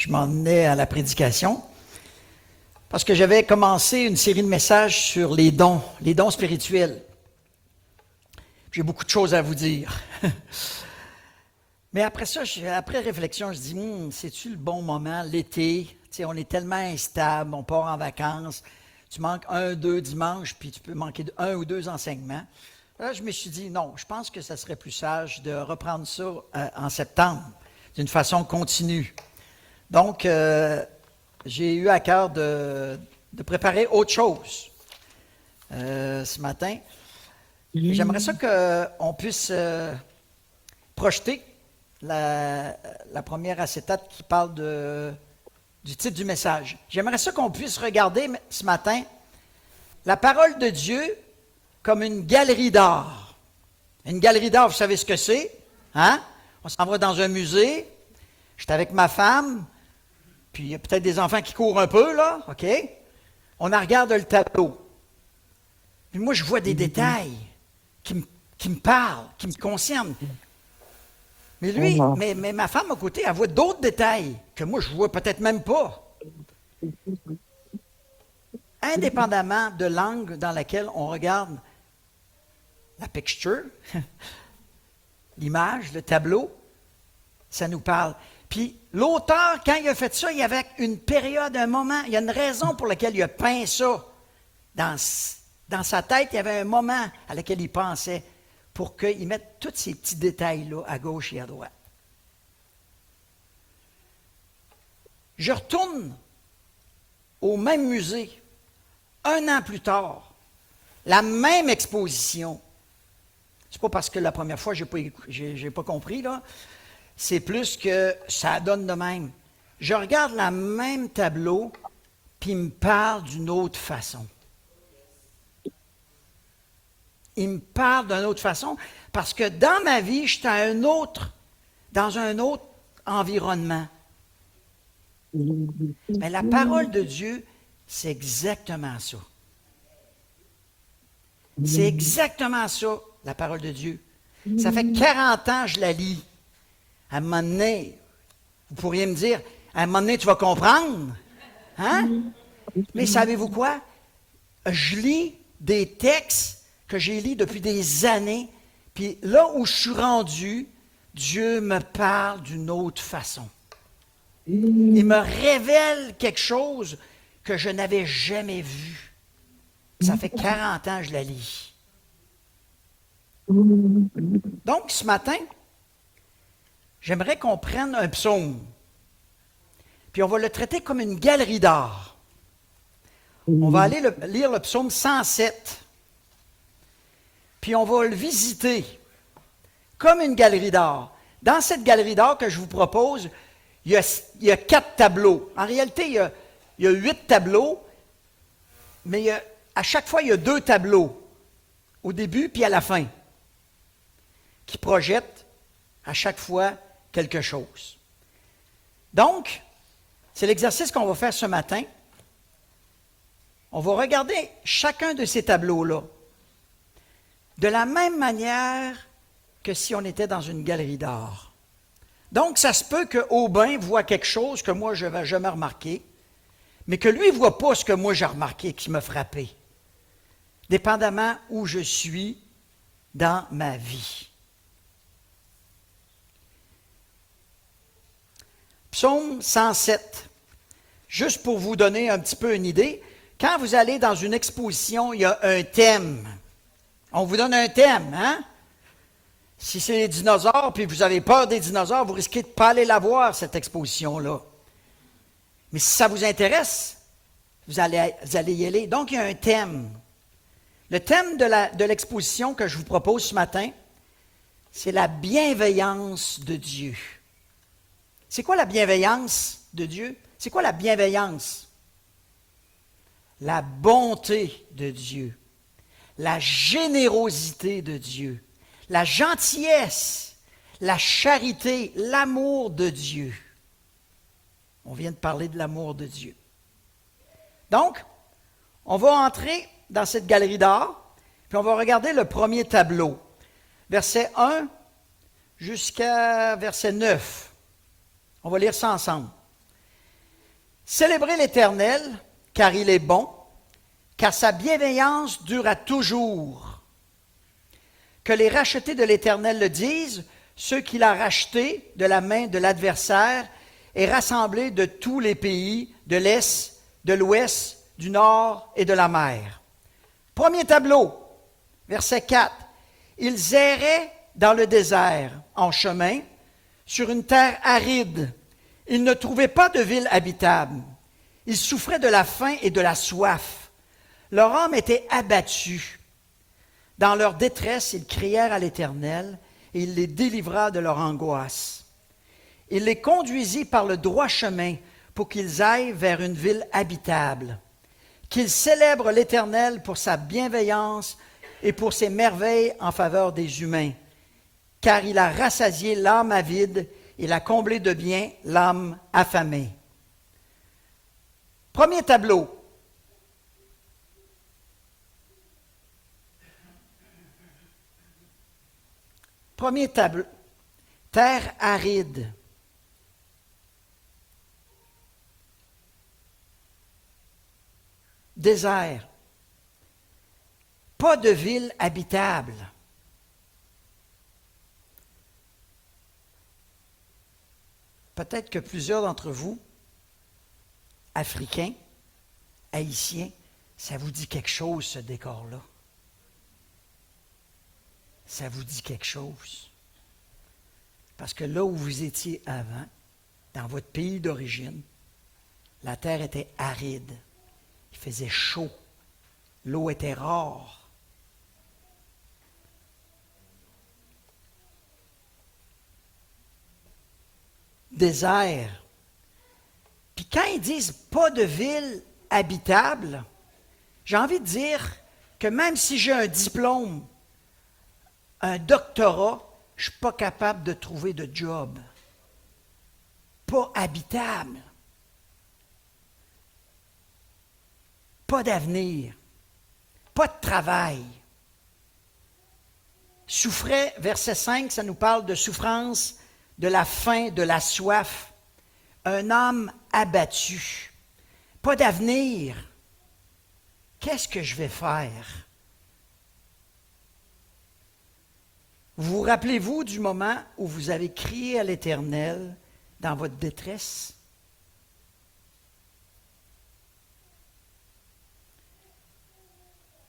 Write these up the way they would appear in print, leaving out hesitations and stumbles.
je m'en venais à la prédication parce que j'avais commencé une série de messages sur les dons spirituels. J'ai beaucoup de choses à vous dire. Mais après ça, après réflexion, je dis, c'est-tu le bon moment, l'été? Tu sais, on est tellement instable, on part en vacances, tu manques 1-2 dimanches, puis tu peux manquer 1 ou 2 enseignements. Là, je me suis dit, non, je pense que ça serait plus sage de reprendre ça en septembre, d'une façon continue. Donc, j'ai eu à cœur de préparer autre chose ce matin. J'aimerais ça qu'on puisse projeter la première acétate qui parle du titre du message. J'aimerais ça qu'on puisse regarder ce matin la parole de Dieu comme une galerie d'art. Une galerie d'art, vous savez ce que c'est? Hein? On s'en va dans un musée. J'étais avec ma femme, puis il y a peut-être des enfants qui courent un peu, là, OK? On en regarde le tableau. Puis moi, je vois des détails qui me parlent, qui me concernent. Mais lui, mais ma femme à côté, elle voit d'autres détails que moi, je ne vois peut-être même pas. Indépendamment de l'angle dans lequel on regarde la picture, l'image, le tableau, ça nous parle. Puis l'auteur, quand il a fait ça, il y avait une période, un moment, il y a une raison pour laquelle il a peint ça. Dans sa tête, il y avait un moment à laquelle il pensait pour qu'il mette tous ces petits détails-là à gauche et à droite. Je retourne au même musée, 1 an plus tard, la même exposition. C'est pas parce que la première fois, j'ai pas compris, là. C'est plus que ça donne de même. Je regarde le même tableau, puis il me parle d'une autre façon. Il me parle d'une autre façon parce que dans ma vie, j'étais dans un autre environnement. Mais la parole de Dieu, c'est exactement ça. C'est exactement ça, la parole de Dieu. Ça fait 40 ans que je la lis. À un moment donné, vous pourriez me dire, à un moment donné, tu vas comprendre. Hein? Mais savez-vous quoi? Je lis des textes que j'ai lus depuis des années, puis là où je suis rendu, Dieu me parle d'une autre façon. Il me révèle quelque chose que je n'avais jamais vu. Ça fait 40 ans que je la lis. Donc, ce matin, j'aimerais qu'on prenne un psaume, puis on va le traiter comme une galerie d'art. On va aller lire le psaume 107, puis on va le visiter comme une galerie d'art. Dans cette galerie d'art que je vous propose, il y a 4 tableaux. En réalité, il y a 8 tableaux, mais à chaque fois, il y a 2 tableaux, au début puis à la fin, qui projettent à chaque fois quelque chose. Donc, c'est l'exercice qu'on va faire ce matin. On va regarder chacun de ces tableaux-là de la même manière que si on était dans une galerie d'art. Donc, ça se peut que Aubin voit quelque chose que moi, je n'avais jamais remarqué, mais que lui ne voit pas ce que moi, j'ai remarqué, qui m'a frappé, dépendamment où je suis dans ma vie. Psaume 107. Juste pour vous donner un petit peu une idée, quand vous allez dans une exposition, il y a un thème. On vous donne un thème, hein? Si c'est les dinosaures, puis vous avez peur des dinosaures, vous risquez de ne pas aller la voir, cette exposition-là. Mais si ça vous intéresse, vous allez y aller. Donc, il y a un thème. Le thème de l'exposition que je vous propose ce matin, c'est la bienveillance de Dieu. C'est quoi la bienveillance de Dieu? C'est quoi la bienveillance? La bonté de Dieu, la générosité de Dieu, la gentillesse, la charité, l'amour de Dieu. On vient de parler de l'amour de Dieu. Donc, on va entrer dans cette galerie d'art, puis on va regarder le premier tableau, verset 1 jusqu'à verset 9. On va lire ça ensemble. Célébrez l'Éternel, car il est bon, car sa bienveillance dure à toujours. Que les rachetés de l'Éternel le disent, ceux qu'il a rachetés de la main de l'adversaire et rassemblés de tous les pays, de l'Est, de l'Ouest, du Nord et de la mer. Premier tableau, verset 4. Ils erraient dans le désert, en chemin, sur une terre aride. Ils ne trouvaient pas de ville habitable. Ils souffraient de la faim et de la soif. Leur âme était abattue. Dans leur détresse, ils crièrent à l'Éternel, et il les délivra de leur angoisse. Il les conduisit par le droit chemin pour qu'ils aillent vers une ville habitable. Qu'ils célèbrent l'Éternel pour sa bienveillance et pour ses merveilles en faveur des humains. Car il a rassasié l'âme avide, il a comblé de bien l'âme affamée. Premier tableau. Premier tableau. Terre aride. Désert. Pas de ville habitable. Peut-être que plusieurs d'entre vous, Africains, Haïtiens, ça vous dit quelque chose, ce décor-là. Ça vous dit quelque chose. Parce que là où vous étiez avant, dans votre pays d'origine, la terre était aride. Il faisait chaud. L'eau était rare. Désert. Puis quand ils disent pas de ville habitable, j'ai envie de dire que même si j'ai un diplôme, un doctorat, je ne suis pas capable de trouver de job. Pas habitable. Pas d'avenir. Pas de travail. Souffrait, verset 5, ça nous parle de souffrance, de la faim, de la soif. Un âme abattu. Pas d'avenir. Qu'est-ce que je vais faire? Vous rappelez-vous du moment où vous avez crié à l'Éternel dans votre détresse?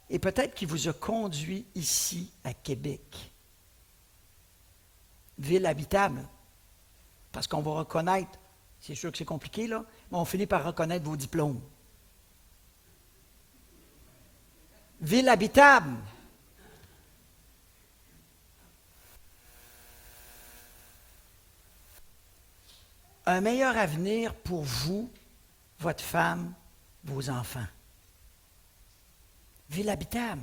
Et peut-être qu'il vous a conduit ici à Québec. Ville habitable. Parce qu'on va reconnaître, c'est sûr que c'est compliqué là, mais on finit par reconnaître vos diplômes. Ville habitable. Un meilleur avenir pour vous, votre femme, vos enfants. Ville habitable.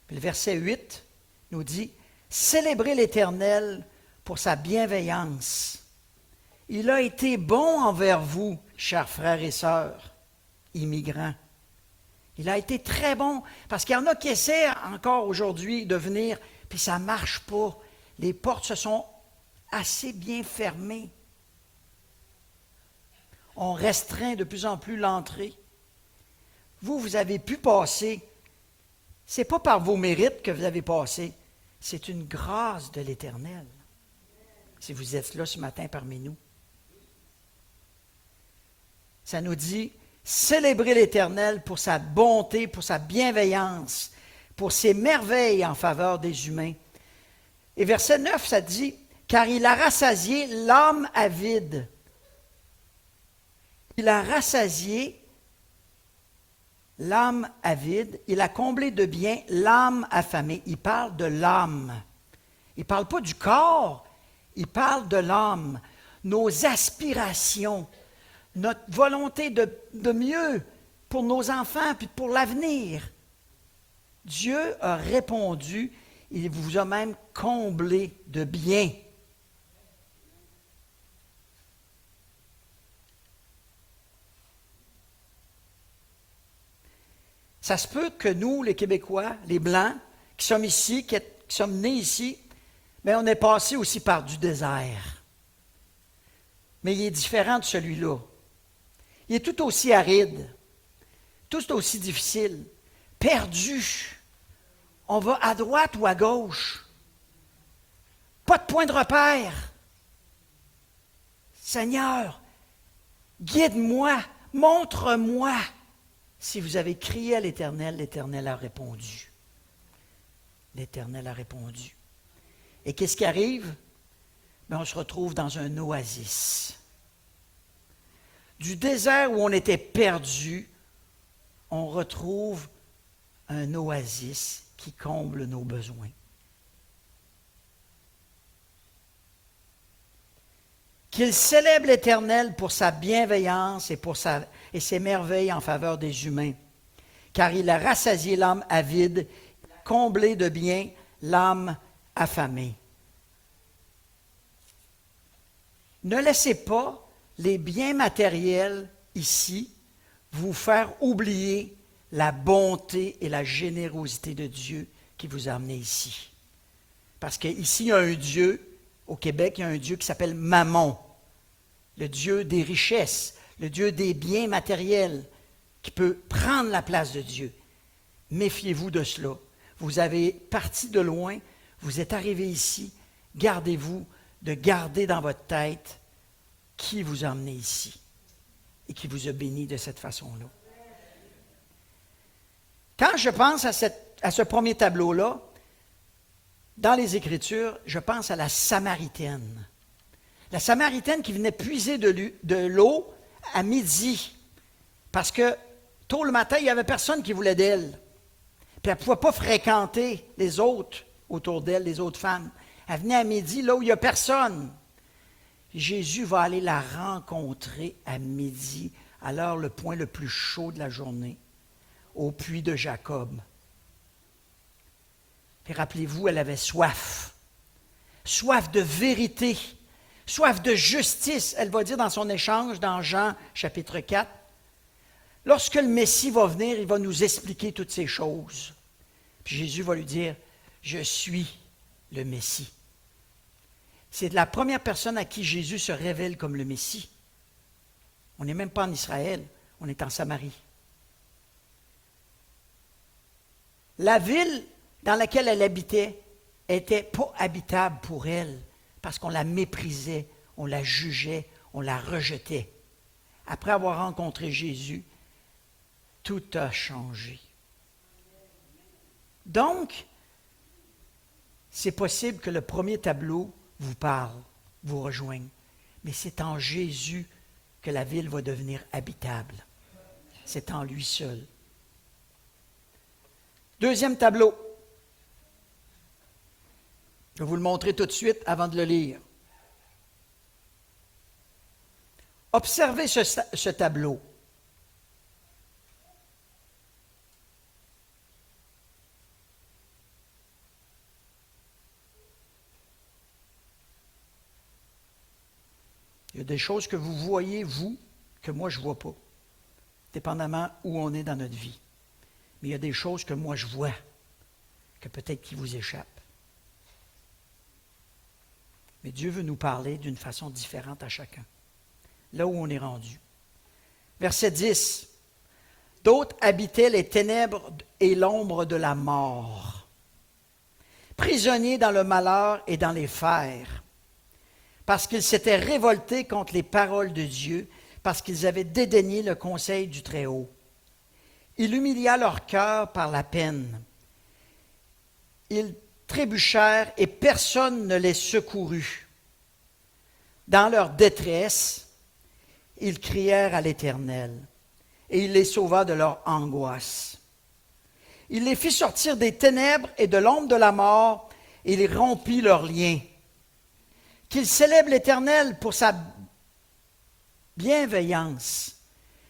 Puis le verset 8 nous dit, « Célébrez l'Éternel pour sa bienveillance. Il a été bon envers vous, chers frères et sœurs, immigrants. Il a été très bon, parce qu'il y en a qui essaient encore aujourd'hui de venir, puis ça ne marche pas. Les portes se sont assez bien fermées. On restreint de plus en plus l'entrée. Vous avez pu passer. Ce n'est pas par vos mérites que vous avez passé. C'est une grâce de l'Éternel. Si vous êtes là ce matin parmi nous. Ça nous dit, célébrez l'Éternel pour sa bonté, pour sa bienveillance, pour ses merveilles en faveur des humains. Et verset 9, ça dit, car il a rassasié l'âme avide. Il a rassasié l'âme avide, il a comblé de bien l'âme affamée. Il parle de l'âme. Il ne parle pas du corps, il parle de l'âme. Nos aspirations, notre volonté de mieux pour nos enfants puis pour l'avenir. Dieu a répondu, il vous a même comblé de bien. Ça se peut que nous, les Québécois, les Blancs, qui sommes ici, qui sommes nés ici, mais on est passé aussi par du désert. Mais il est différent de celui-là. il est tout aussi aride, tout aussi difficile, perdu. On va à droite ou à gauche. Pas de point de repère. Seigneur, guide-moi, montre-moi. Si vous avez crié à l'Éternel, l'Éternel a répondu. L'Éternel a répondu. Et qu'est-ce qui arrive? Bien, on se retrouve dans un oasis. Du désert où on était perdu, on retrouve un oasis qui comble nos besoins. Qu'il célèbre l'Éternel pour sa bienveillance et ses merveilles en faveur des humains, car il a rassasié l'âme avide, comblé de bien l'âme affamée. Ne laissez pas les biens matériels ici vous faire oublier la bonté et la générosité de Dieu qui vous a amené ici. Parce qu'ici, il y a un Dieu, au Québec, il y a un Dieu qui s'appelle Mammon, le Dieu des richesses, le Dieu des biens matériels, qui peut prendre la place de Dieu. Méfiez-vous de cela. Vous avez parti de loin, vous êtes arrivé ici, gardez-vous de garder dans votre tête qui vous a emmené ici et qui vous a béni de cette façon-là. Quand je pense à ce premier tableau-là, dans les Écritures, je pense à la Samaritaine. La Samaritaine qui venait puiser de l'eau à midi, parce que tôt le matin, il n'y avait personne qui voulait d'elle. Puis elle ne pouvait pas fréquenter les autres autour d'elle, les autres femmes. Elle venait à midi, là où il n'y a personne. Jésus va aller la rencontrer à midi, à l'heure le point le plus chaud de la journée, au puits de Jacob. Puis rappelez-vous, elle avait soif. Soif de vérité, soif de justice. Elle va dire dans son échange, dans Jean chapitre 4, lorsque le Messie va venir, il va nous expliquer toutes ces choses. Puis Jésus va lui dire, je suis le Messie. C'est la première personne à qui Jésus se révèle comme le Messie. On n'est même pas en Israël, on est en Samarie. La ville dans laquelle elle habitait n'était pas habitable pour elle parce qu'on la méprisait, on la jugeait, on la rejetait. Après avoir rencontré Jésus, tout a changé. Donc, c'est possible que le premier tableau vous parle, vous rejoigne, mais c'est en Jésus que la ville va devenir habitable. C'est en lui seul. Deuxième tableau. Je vais vous le montrer tout de suite avant de le lire. Observez ce tableau. Il y a des choses que vous voyez, vous, que moi je ne vois pas, dépendamment où on est dans notre vie. Mais il y a des choses que moi je vois, que peut-être qui vous échappent. Mais Dieu veut nous parler d'une façon différente à chacun, là où on est rendu. Verset 10. D'autres habitaient les ténèbres et l'ombre de la mort, prisonniers dans le malheur et dans les fers, parce qu'ils s'étaient révoltés contre les paroles de Dieu, parce qu'ils avaient dédaigné le conseil du Très-Haut. Il humilia leur cœur par la peine. Ils trébuchèrent et personne ne les secourut. Dans leur détresse, ils crièrent à l'Éternel, et il les sauva de leur angoisse. Il les fit sortir des ténèbres et de l'ombre de la mort, et il rompit leurs liens. Qu'il célèbre l'Éternel pour sa bienveillance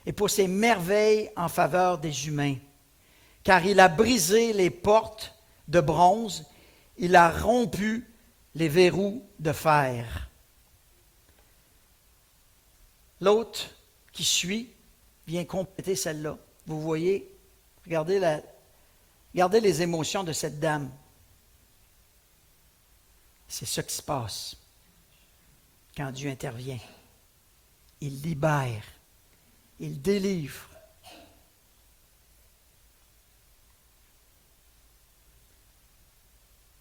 et pour ses merveilles en faveur des humains. Car il a brisé les portes de bronze, il a rompu les verrous de fer. L'autre qui suit vient compléter celle-là. Vous voyez, regardez les émotions de cette dame. C'est ça qui se passe quand Dieu intervient. Il libère, Il délivre.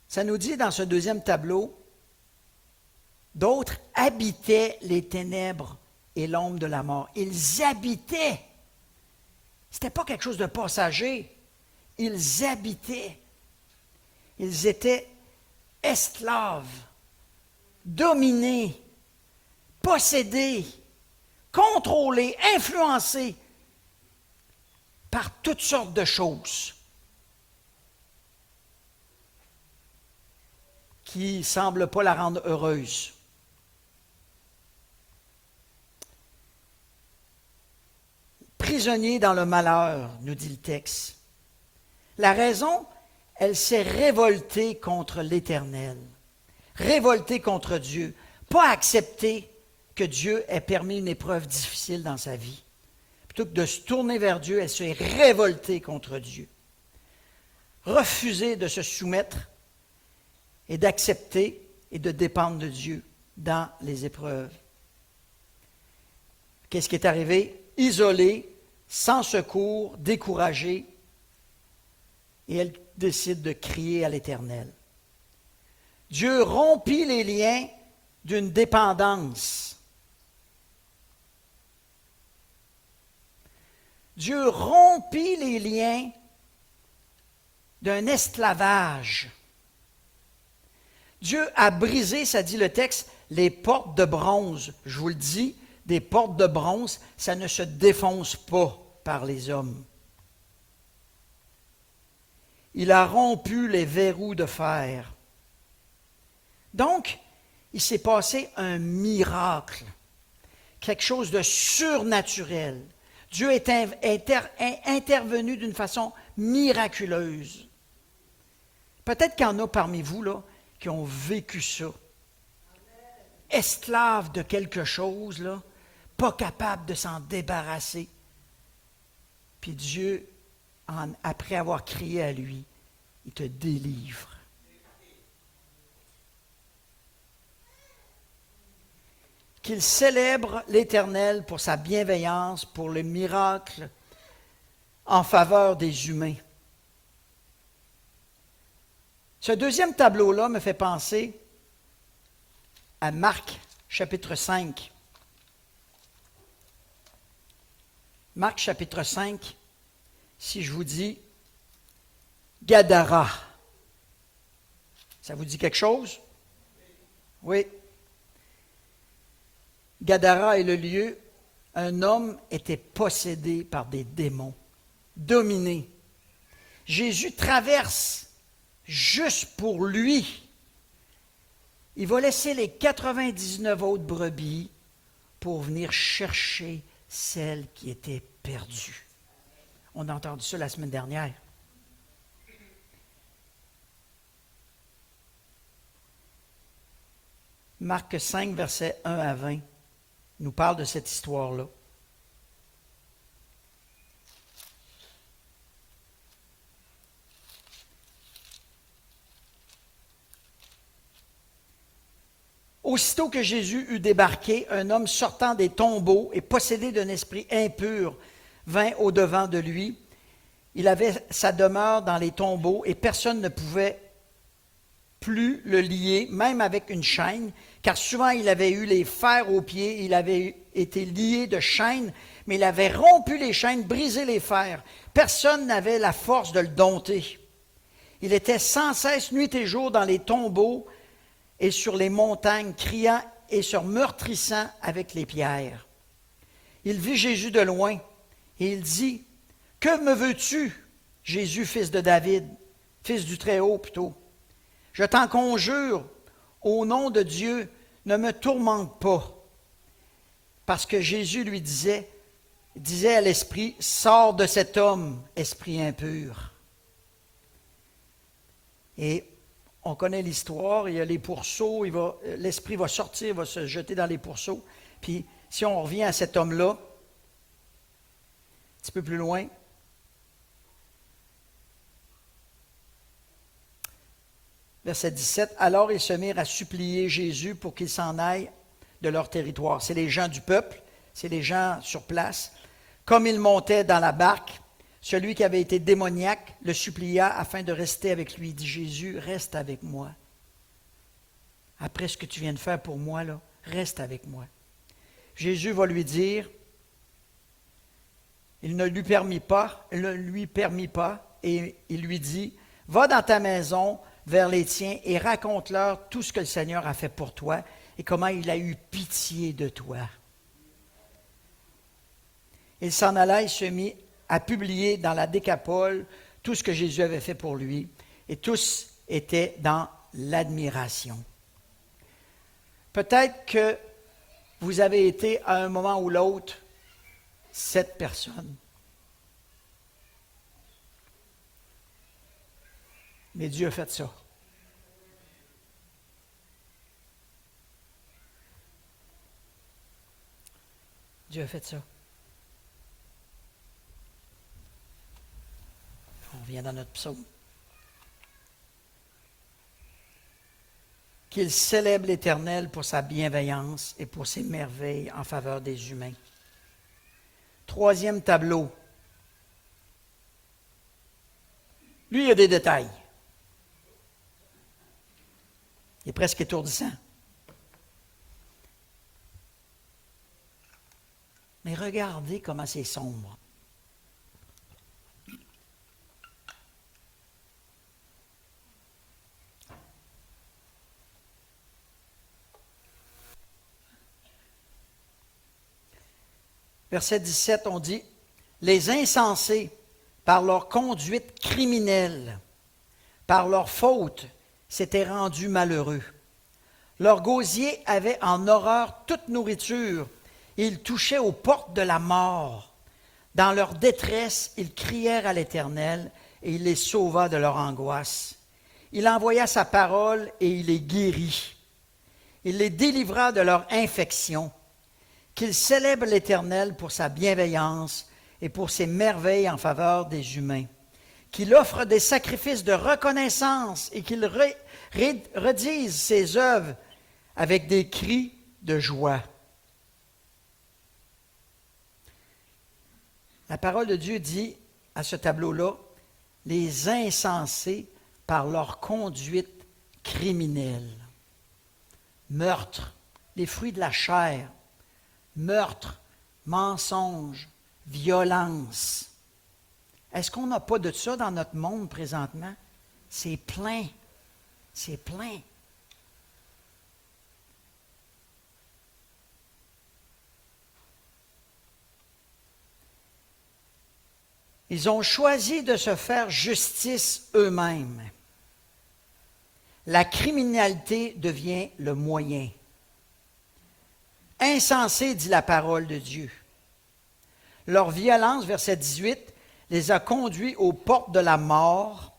Ça nous dit dans ce deuxième tableau, d'autres habitaient les ténèbres et l'ombre de la mort. Ils habitaient. Ce n'était pas quelque chose de passager. Ils habitaient. Ils étaient esclaves, dominés, possédés, contrôlés, influencés par toutes sortes de choses qui ne semblent pas la rendre heureuse. Prisonnier dans le malheur, nous dit le texte. La raison, elle s'est révoltée contre l'Éternel, révoltée contre Dieu, pas accepter que Dieu ait permis une épreuve difficile dans sa vie. Plutôt que de se tourner vers Dieu, elle s'est révoltée contre Dieu. Refuser de se soumettre et d'accepter et de dépendre de Dieu dans les épreuves. Qu'est-ce qui est arrivé? Isolée, sans secours, découragée, et elle décide de crier à l'Éternel. Dieu rompit les liens d'une dépendance. Dieu rompit les liens d'un esclavage. Dieu a brisé, ça dit le texte, les portes de bronze. Je vous le dis, des portes de bronze, ça ne se défonce pas par les hommes. Il a rompu les verrous de fer. Donc, il s'est passé un miracle, quelque chose de surnaturel. Dieu est intervenu d'une façon miraculeuse. Peut-être qu'il y en a parmi vous là, qui ont vécu ça. Esclaves de quelque chose, là, pas capables de s'en débarrasser. Puis Dieu, après avoir crié à lui, il te délivre. Qu'il célèbre l'Éternel pour sa bienveillance, pour le miracle en faveur des humains. Ce deuxième tableau-là me fait penser à Marc, chapitre 5. Marc, chapitre 5, si je vous dis Gadara, ça vous dit quelque chose? Oui. Gadara est le lieu, un homme était possédé par des démons, dominé. Jésus traverse juste pour lui. Il va laisser les 99 autres brebis pour venir chercher celle qui était perdue. On a entendu ça la semaine dernière. Marc 5, versets 1 à 20, nous parle de cette histoire-là. Aussitôt que Jésus eut débarqué, un homme sortant des tombeaux et possédé d'un esprit impur vint au-devant de lui. Il avait sa demeure dans les tombeaux et personne ne pouvait plus le lier, même avec une chaîne, car souvent il avait eu les fers aux pieds, il avait été lié de chaînes, mais il avait rompu les chaînes, brisé les fers. Personne n'avait la force de le dompter. Il était sans cesse nuit et jour dans les tombeaux et sur les montagnes, criant et se meurtrissant avec les pierres. Il vit Jésus de loin et il dit, « Que me veux-tu, Jésus, fils de David, fils du Très-Haut plutôt? Je t'en conjure, au nom de Dieu, ne me tourmente pas. » Parce que Jésus lui disait à l'esprit, « Sors de cet homme, esprit impur. » Et on connaît l'histoire, il y a les pourceaux, l'esprit va sortir, va se jeter dans les pourceaux. Puis si on revient à cet homme-là, un petit peu plus loin, verset 17, « Alors ils se mirent à supplier Jésus pour qu'il s'en aille de leur territoire. » C'est les gens du peuple, c'est les gens sur place. Comme il montait dans la barque, celui qui avait été démoniaque le supplia afin de rester avec lui. Il dit, Jésus, reste avec moi. Après ce que tu viens de faire pour moi, là, reste avec moi. Jésus va lui dire, il ne lui permit pas, et il lui dit, va dans ta maison vers les tiens et raconte-leur tout ce que le Seigneur a fait pour toi et comment il a eu pitié de toi. Il s'en alla et se mit à publier dans la Décapole tout ce que Jésus avait fait pour lui, et tous étaient dans l'admiration. Peut-être que vous avez été à un moment ou l'autre cette personne. Mais Dieu a fait ça. Dieu a fait ça. On revient dans notre psaume. Qu'il célèbre l'Éternel pour sa bienveillance et pour ses merveilles en faveur des humains. Troisième tableau. Lui, il y a des détails. Il est presque étourdissant. Mais regardez comment c'est sombre. Verset 17, on dit, « Les insensés, par leur conduite criminelle, par leur faute, s'étaient rendus malheureux. Leur gosier avait en horreur toute nourriture, et ils touchaient aux portes de la mort. Dans leur détresse, ils crièrent à l'Éternel, et il les sauva de leur angoisse. Il envoya sa parole, et il les guérit. Il les délivra de leur infection. Qu'il célèbre l'Éternel pour sa bienveillance et pour ses merveilles en faveur des humains. Qu'il offre des sacrifices de reconnaissance et qu'il redise ses œuvres avec des cris de joie. » La parole de Dieu dit à ce tableau-là, « Les insensés par leur conduite criminelle. » Meurtre, les fruits de la chair. Meurtre, mensonge, violence. Est-ce qu'on n'a pas de ça dans notre monde présentement? C'est plein. C'est plein. Ils ont choisi de se faire justice eux-mêmes. La criminalité devient le moyen. Insensé, dit la parole de Dieu. Leur violence, verset 18, les a conduits aux portes de la mort.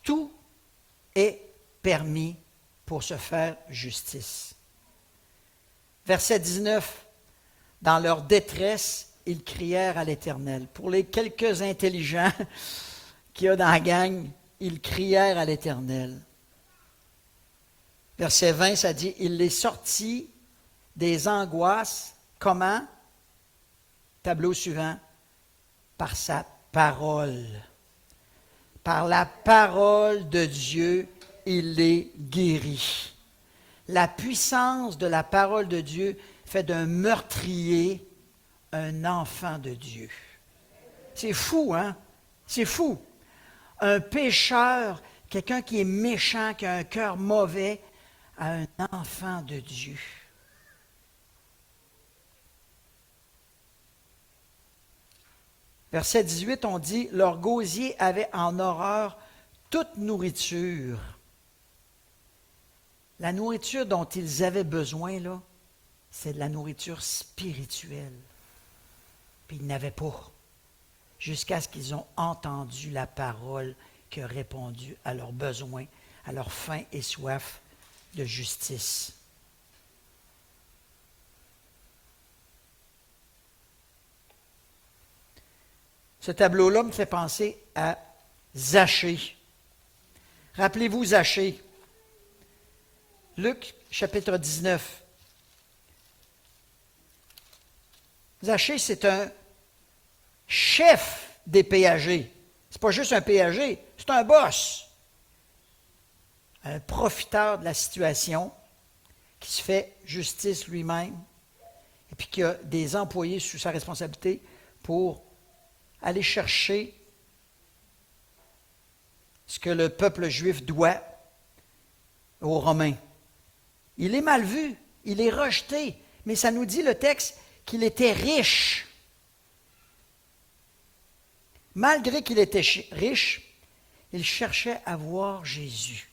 Tout est permis pour se faire justice. Verset 19, dans leur détresse, ils crièrent à l'Éternel. Pour les quelques intelligents qu'il y a dans la gang, ils crièrent à l'Éternel. Verset 20, ça dit, il les sortit des angoisses. Comment? Tableau suivant. Par sa parole. Par la parole de Dieu, il les guérit. La puissance de la parole de Dieu fait d'un meurtrier un enfant de Dieu. C'est fou, hein? C'est fou. Un pécheur, quelqu'un qui est méchant, qui a un cœur mauvais, a un enfant de Dieu. Verset 18, on dit, « Leur gosier avait en horreur toute nourriture. » La nourriture dont ils avaient besoin, là, c'est de la nourriture spirituelle. Puis ils n'avaient pas. Jusqu'à ce qu'ils ont entendu la parole qui a répondu à leurs besoins, à leur faim et soif de justice. Ce tableau-là me fait penser à Zachée. Rappelez-vous Zachée. Luc, chapitre 19. Zachée, c'est un chef des péagers. Ce n'est pas juste un péager, c'est un boss. Un profiteur de la situation qui se fait justice lui-même et puis qui a des employés sous sa responsabilité pour aller chercher ce que le peuple juif doit aux Romains. Il est mal vu, il est rejeté, mais ça nous dit le texte qu'il était riche. Malgré qu'il était riche, il cherchait à voir Jésus.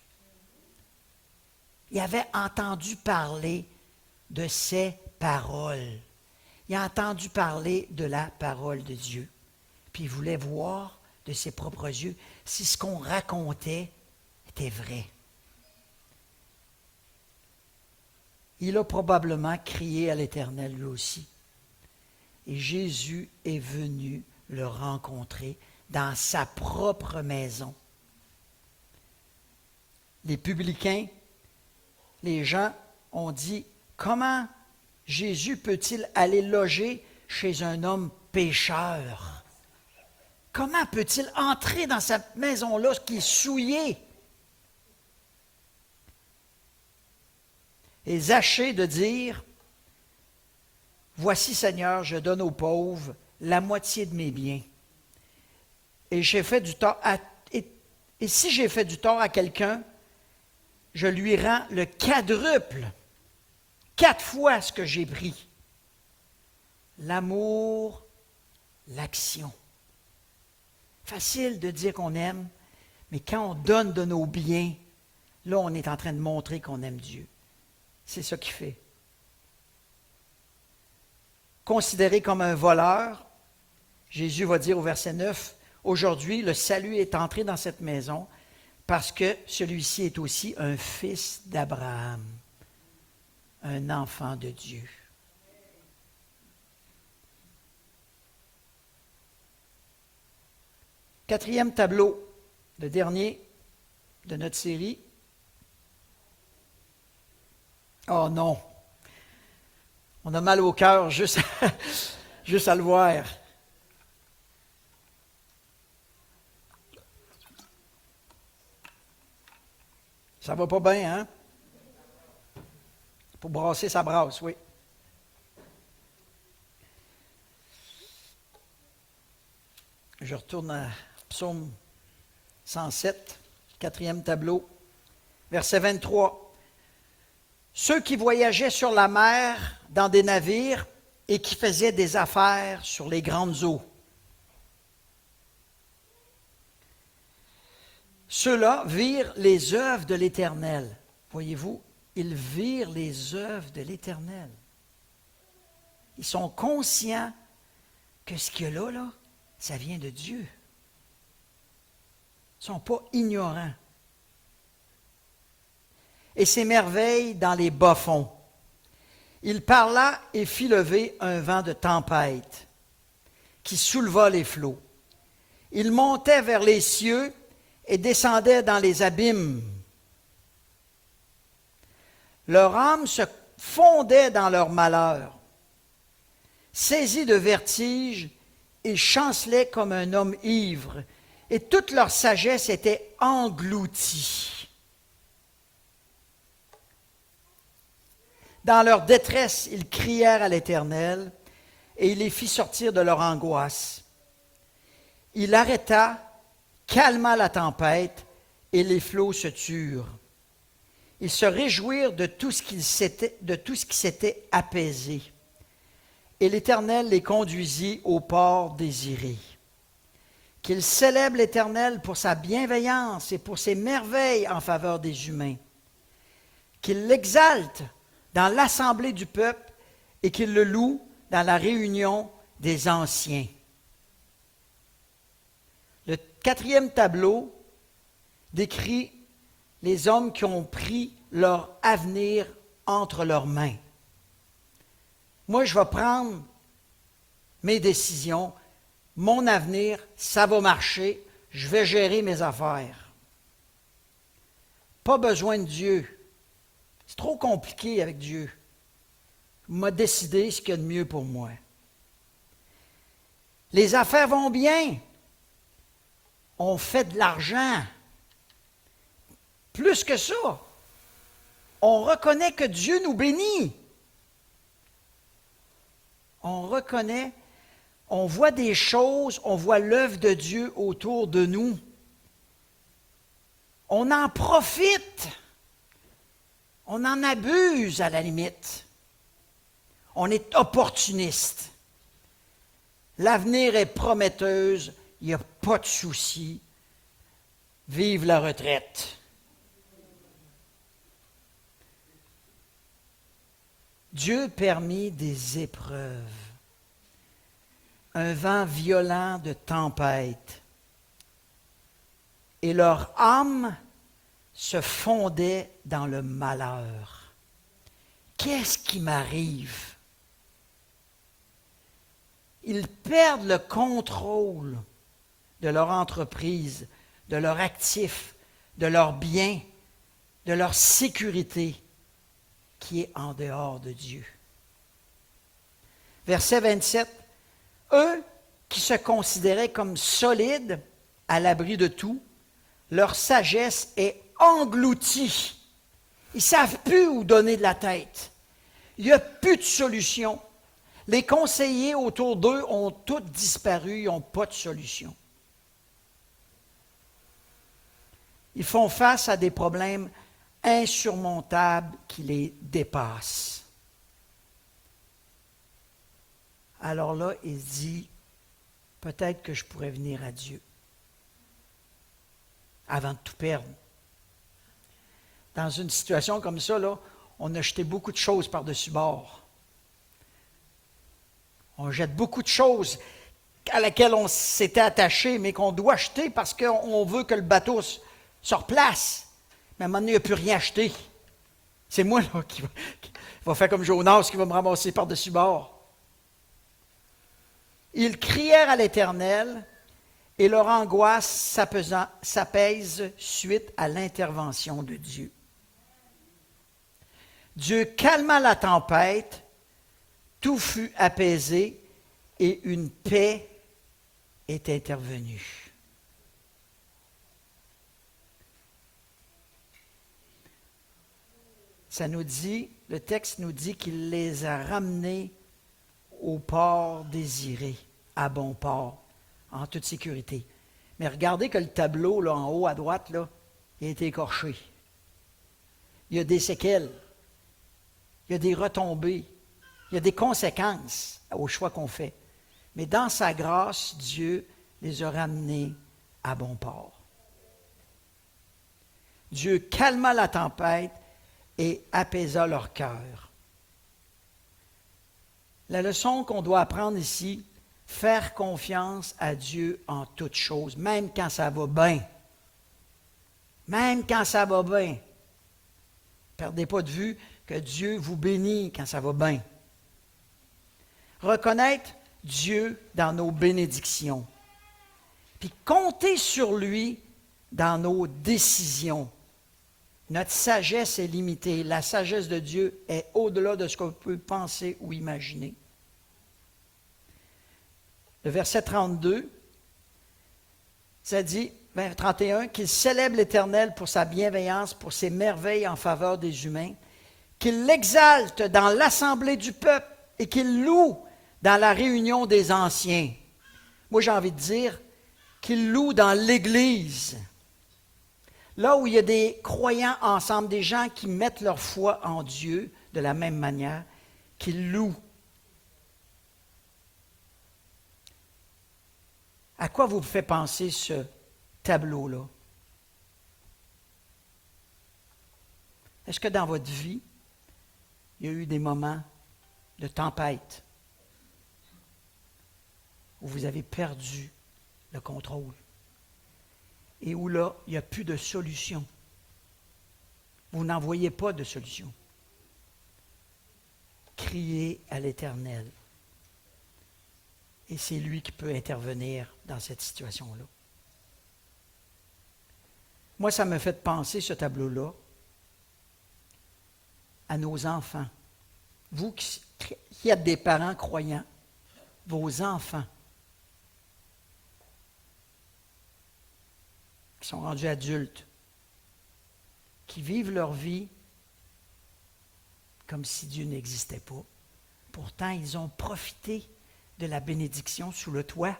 Il avait entendu parler de ses paroles. Il a entendu parler de la parole de Dieu. Puis il voulait voir de ses propres yeux si ce qu'on racontait était vrai. Il a probablement crié à l'Éternel lui aussi. Et Jésus est venu le rencontrer dans sa propre maison. Les publicains, les gens ont dit, comment Jésus peut-il aller loger chez un homme pécheur? Comment peut-il entrer dans cette maison-là qui est souillée? Et Zachée de dire, voici Seigneur, je donne aux pauvres la moitié de mes biens. Et j'ai fait du tort et si j'ai fait du tort à quelqu'un, je lui rends le quadruple, 4 fois ce que j'ai pris. L'amour, l'action. Facile de dire qu'on aime, mais quand on donne de nos biens, là, on est en train de montrer qu'on aime Dieu. C'est ça qu'il fait. Considéré comme un voleur, Jésus va dire au verset 9, « Aujourd'hui, le salut est entré dans cette maison parce que celui-ci est aussi un fils d'Abraham, un enfant de Dieu. » Quatrième tableau, le dernier de notre série. Oh non! On a mal au cœur juste à le voir. Ça va pas bien, hein? Pour brasser, ça brasse, oui. Je retourne à Psaume 107, 4e tableau, verset 23. Ceux qui voyageaient sur la mer dans des navires et qui faisaient des affaires sur les grandes eaux. Ceux-là virent les œuvres de l'Éternel. Voyez-vous, ils virent les œuvres de l'Éternel. Ils sont conscients que ce qu'il y a là, ça vient de Dieu. Ils ne sont pas ignorants. Et ses merveilles dans les bas-fonds. Il parla et fit lever un vent de tempête qui souleva les flots. Il montait vers les cieux et descendait dans les abîmes. Leur âme se fondait dans leur malheur. Saisis de vertige, ils chancelaient comme un homme ivre, et toute leur sagesse était engloutie. Dans leur détresse, ils crièrent à l'Éternel, et il les fit sortir de leur angoisse. Il arrêta, calma la tempête, et les flots se turent. Ils se réjouirent de tout ce qui s'était apaisé. Et l'Éternel les conduisit au port désiré. Qu'ils célèbrent l'Éternel pour sa bienveillance et pour ses merveilles en faveur des humains. Qu'ils l'exaltent dans l'assemblée du peuple et qu'ils le louent dans la réunion des anciens. Le 4e tableau décrit les hommes qui ont pris leur avenir entre leurs mains. Moi, je vais prendre mes décisions, mon avenir, ça va marcher, je vais gérer mes affaires. Pas besoin de Dieu. C'est trop compliqué avec Dieu. Il m'a décidé ce qu'il y a de mieux pour moi. Les affaires vont bien. On fait de l'argent. Plus que ça, on reconnaît que Dieu nous bénit. On reconnaît, on voit des choses, on voit l'œuvre de Dieu autour de nous. On en profite. On en abuse à la limite. On est opportuniste. L'avenir est prometteuse, il n'y a pas de souci. Vive la retraite. Dieu permit des épreuves, un vent violent de tempête, et leur âme se fondait dans le malheur. Qu'est-ce qui m'arrive? Ils perdent le contrôle de leur entreprise, de leurs actifs, de leurs biens, de leur sécurité qui est en dehors de Dieu. Verset 27. Eux qui se considéraient comme solides, à l'abri de tout, leur sagesse est engloutie. Ils ne savent plus où donner de la tête. Il n'y a plus de solution. Les conseillers autour d'eux ont tous disparu, ils n'ont pas de solution. Ils font face à des problèmes insurmontables qui les dépassent. Alors là, il dit, peut-être que je pourrais venir à Dieu avant de tout perdre. Dans une situation comme ça, là, on a jeté beaucoup de choses par-dessus bord. On jette beaucoup de choses à laquelle on s'était attaché, mais qu'on doit jeter parce qu'on veut que le bateau se replace. Mais à un moment donné, il n'y a plus rien acheté. C'est moi là, qui va faire comme Jonas, qui va me ramasser par-dessus bord. Ils crièrent à l'Éternel, et leur angoisse s'apaise suite à l'intervention de Dieu. Dieu calma la tempête, tout fut apaisé, et une paix est intervenue. Ça nous dit, le texte nous dit qu'il les a ramenés au port désiré, à bon port, en toute sécurité. Mais regardez que le tableau, là, en haut à droite, là, il a été écorché. Il y a des séquelles, il y a des retombées, il y a des conséquences au choix qu'on fait. Mais dans sa grâce, Dieu les a ramenés à bon port. Dieu calma la tempête et apaisa leur cœur. La leçon qu'on doit apprendre ici, faire confiance à Dieu en toutes choses, même quand ça va bien. Même quand ça va bien. Ne perdez pas de vue que Dieu vous bénit quand ça va bien. Reconnaître Dieu dans nos bénédictions. Puis compter sur lui dans nos décisions. Notre sagesse est limitée. La sagesse de Dieu est au-delà de ce qu'on peut penser ou imaginer. Le verset 32, ça dit, 31, qu'il célèbre l'Éternel pour sa bienveillance, pour ses merveilles en faveur des humains, qu'il l'exalte dans l'assemblée du peuple et qu'il loue dans la réunion des anciens. Moi, j'ai envie de dire qu'il loue dans l'Église. Là où il y a des croyants ensemble, des gens qui mettent leur foi en Dieu de la même manière, qu'ils louent. À quoi vous fait penser ce tableau-là? Est-ce que dans votre vie, il y a eu des moments de tempête où vous avez perdu le contrôle et où là, il n'y a plus de solution? Vous n'en voyez pas de solution. Criez à l'Éternel. Et c'est lui qui peut intervenir dans cette situation-là. Moi, ça me fait penser, ce tableau-là, à nos enfants. Vous qui êtes des parents croyants, vos enfants, sont rendus adultes, qui vivent leur vie comme si Dieu n'existait pas. Pourtant, ils ont profité de la bénédiction sous le toit.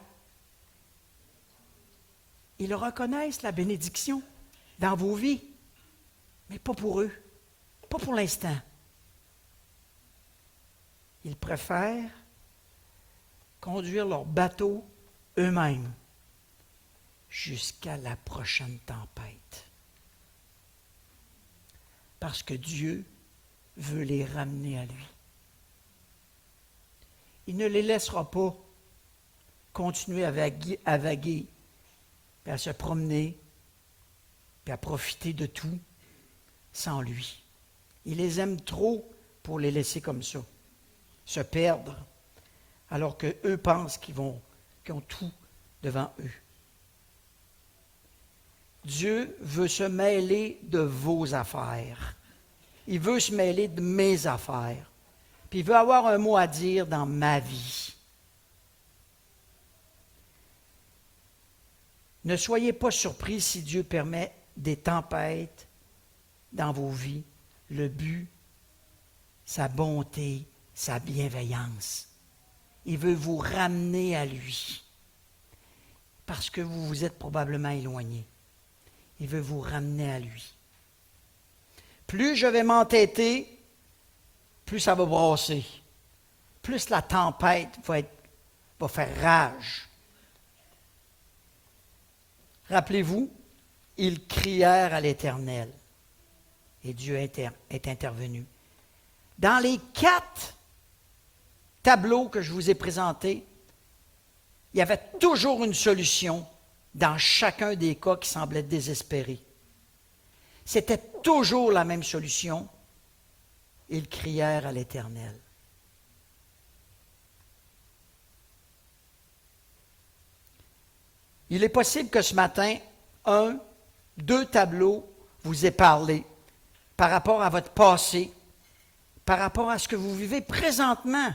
Ils reconnaissent la bénédiction dans vos vies, mais pas pour eux, pas pour l'instant. Ils préfèrent conduire leur bateau eux-mêmes jusqu'à la prochaine tempête. Parce que Dieu veut les ramener à lui. Il ne les laissera pas continuer à vaguer, puis à se promener, puis à profiter de tout sans lui. Il les aime trop pour les laisser comme ça, se perdre, alors qu'eux pensent qu'ils ont tout devant eux. Dieu veut se mêler de vos affaires. Il veut se mêler de mes affaires. Puis il veut avoir un mot à dire dans ma vie. Ne soyez pas surpris si Dieu permet des tempêtes dans vos vies. Le but, sa bonté, sa bienveillance. Il veut vous ramener à lui. Parce que vous vous êtes probablement éloigné. Il veut vous ramener à lui. Plus je vais m'entêter, plus ça va brasser. Plus la tempête va faire rage. Rappelez-vous, ils crièrent à l'Éternel et Dieu est intervenu. Dans les 4 tableaux que je vous ai présentés, il y avait toujours une solution dans chacun des cas qui semblait désespéré. C'était toujours la même solution. Ils crièrent à l'Éternel. Il est possible que ce matin, 2 tableaux vous aient parlé par rapport à votre passé, par rapport à ce que vous vivez présentement.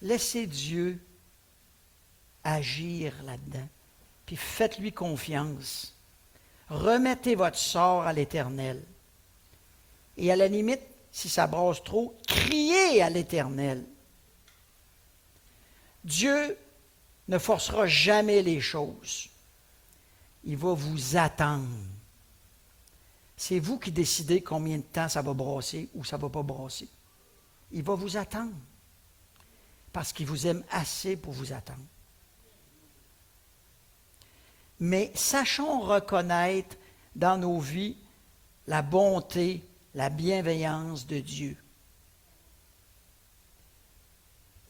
Laissez Dieu agir là-dedans, puis faites-lui confiance. Remettez votre sort à l'Éternel. Et à la limite, si ça brasse trop, criez à l'Éternel. Dieu ne forcera jamais les choses. Il va vous attendre. C'est vous qui décidez combien de temps ça va brasser ou ça ne va pas brasser. Il va vous attendre. Parce qu'il vous aime assez pour vous attendre. Mais sachons reconnaître dans nos vies la bonté, la bienveillance de Dieu.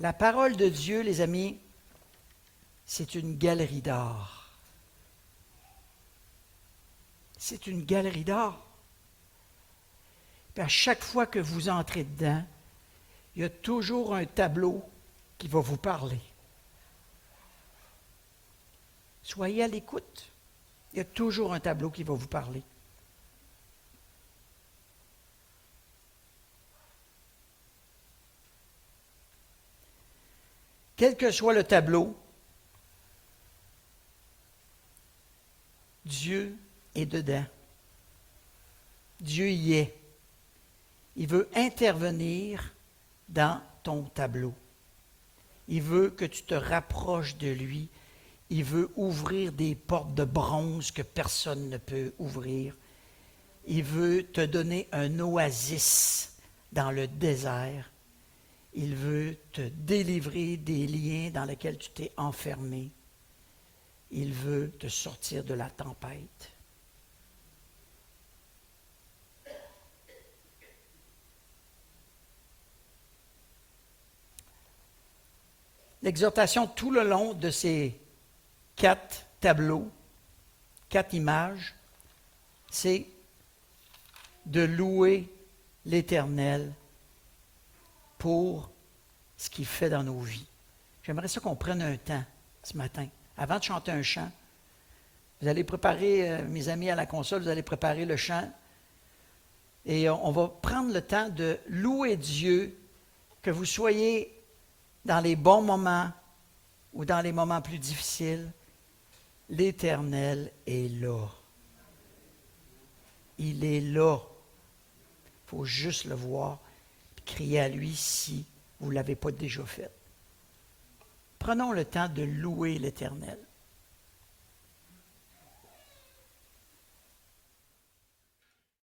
La parole de Dieu, les amis, c'est une galerie d'art. C'est une galerie d'art. Puis à chaque fois que vous entrez dedans, il y a toujours un tableau qui va vous parler. Soyez à l'écoute. Il y a toujours un tableau qui va vous parler. Quel que soit le tableau, Dieu est dedans. Dieu y est. Il veut intervenir dans ton tableau. Il veut que tu te rapproches de lui. Il veut ouvrir des portes de bronze que personne ne peut ouvrir. Il veut te donner un oasis dans le désert. Il veut te délivrer des liens dans lesquels tu t'es enfermé. Il veut te sortir de la tempête. L'exhortation tout le long de ces 4 tableaux, 4 images, c'est de louer l'Éternel pour ce qu'il fait dans nos vies. J'aimerais ça qu'on prenne un temps ce matin, avant de chanter un chant. Vous allez préparer, mes amis à la console, vous allez préparer le chant et on va prendre le temps de louer Dieu, que vous soyez dans les bons moments ou dans les moments plus difficiles. L'Éternel est là. Il est là. Il faut juste le voir et crier à lui si vous ne l'avez pas déjà fait. Prenons le temps de louer l'Éternel.